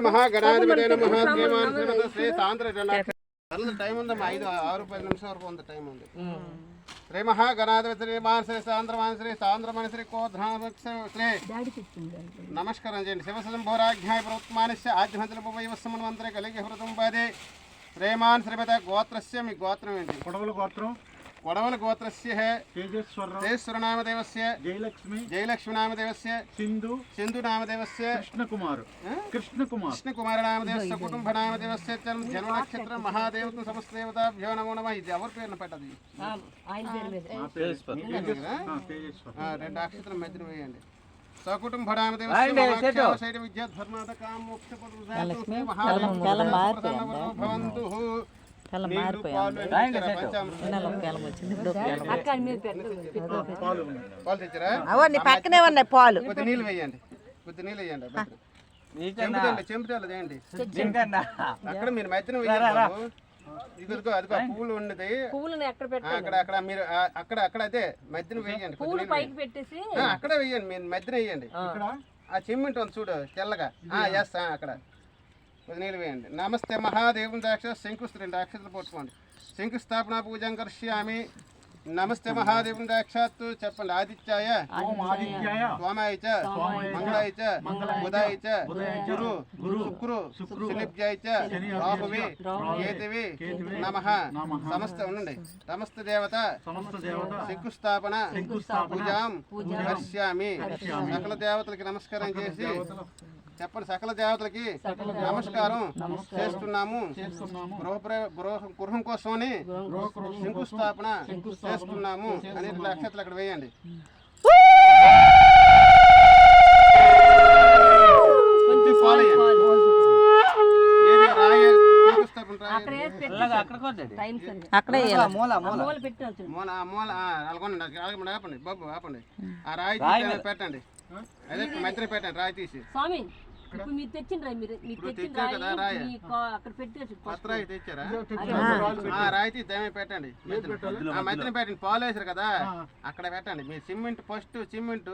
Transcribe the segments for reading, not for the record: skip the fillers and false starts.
మహాగణాధిపతే నమః. శ్రీమాన్ శ్రీమత శ్రీ సాంద్ర టైం ఉందమ్మా, 5-6-10 నిమిషం వరకు ఉంది టైం ఉంది. శ్రీ మహాగణాధిపతి శ్రీ సాంద్రమాన్ శ్రీ కోధ్రాశ్రీ నమస్కారం చేయండి. శివశంభోరాజ్ఞాయ ప్రవృత్మానస్య ఆద్యమంత్రే కలిగి హృతం పదే శ్రీమాన్ శ్రీమత గోత్రస్య. మీ గోత్రం ఏంటి? కొడవల గోత్రస్య తేజేశ్వర నామదేవస్య జయలక్ష్మి నామదేవస్య సింధు నామదేవస్య కృష్ణకుమార నామదేవస్య కుటుంబ నామదేవస్య జన్మ నక్షత్రం మహాదేవత సమస్త దేవతాభ్యో నమో నమః. ఇది ఎవరి పేరున పెట్టదు? 2 అక్షరం మధ్యన వేయండి. సకుటుంబ నామదేవస్య విద్యా ధర్మాద కామ మోక్ష భవంతు. పక్కనే ఉన్నాయి పాలు. కొద్ది నీళ్ళు వేయండి, కొద్ది నీళ్ళు వేయండి. చెంపుతాలు చేయండి. అక్కడ మీరు మధ్యన వేయాలి. ఇదిగో అదిగో పువ్వులు ఉన్నది అక్కడ అక్కడ మీరు అక్కడ అక్కడ అదే మధ్యన వేయండి. అక్కడ వేయండి, మీరు మధ్యన వేయండి. ఆ చిమ్మింటి ఉంది చూడు తెల్లగా, ఎస్ అక్కడ నీళ్ళు వేయండి. నమస్తే మహాదేవం దాక్ష శంకుస్థ 2 అక్షరాలు పట్టుకోండి. శంకుస్థాపన పూజం కరిష్యామి. నమస్తే మహాదేవం దాక్షాత్తు చెప్పండి. ఆదిత్యాయ సోమాయ చ మంగళాయ చ బుధాయ చ గురు శుక్రు శనిభ్యాయ చ రాహువే కేతువే నమః. సమస్త ఉండండి. సమస్త దేవత శంకుస్థాపన పూజాం కరిష్యామి. సకల దేవతలకి నమస్కారం చేసి చెప్పండి. సకల దేవతలకి నమస్కారం చేస్తున్నాము. గృహం కోసమని శంకుస్థాపన చేస్తున్నాము అని 2 అక్షరాలు అక్కడ వేయండి. బాబు ఆపండి. ఆ రాయి పెట్టండి. అదే మధ్య పెట్టండి. రాయి తీసి మీరు తెచ్చారా? రాయి తీసి దమే పెట్టండి. మధ్యన పెట్టండి. పాలు వేసారు కదా అక్కడ పెట్టండి. మీరు సిమెంట్ ఫస్ట్ సిమెంట్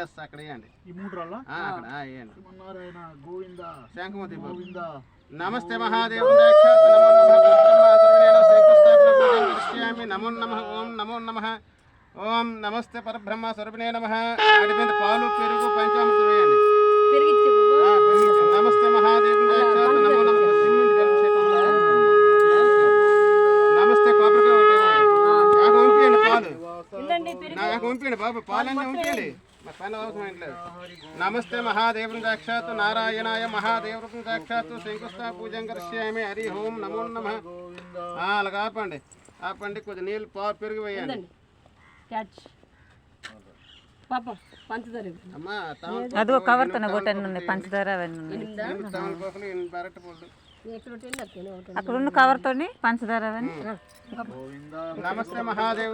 ఎస్ అక్కడ వేయండి. అక్కడ వేయండి. శంఖమూర్తి నమస్తే మహాదేవ నమో నమః. ఓం నమో నమః. ఓం నమస్తే పరబ్రహ్మ స్వరూపిణే నమః. పాలు పెరుగు పంచామృతం వేయండి. నమస్తే మహాదేవ నమో నమః. నమస్తే కొబ్బరికాయ నాకు పంపించండి. పాలు నాకు పంపించండి బాబు. పాలన్నీ పంపించండి. పైన అవసరం ఏంటలేదు. నమస్తే మహాదేవం సాక్షాత్ నారాయణాయ మహాదేవం సాక్షాత్ శంకుస్థా పూజం కరిష్యామి. హరి ఓం నమో నమః. అలాగ ఆపండి. ఆపండి. కొద్ది నీళ్ళు పెరుగు వేయండి. అదో కవర్తో పంచదార అక్కడ ఉన్న కవర్తో పంచదార. నమస్తే మహాదేవ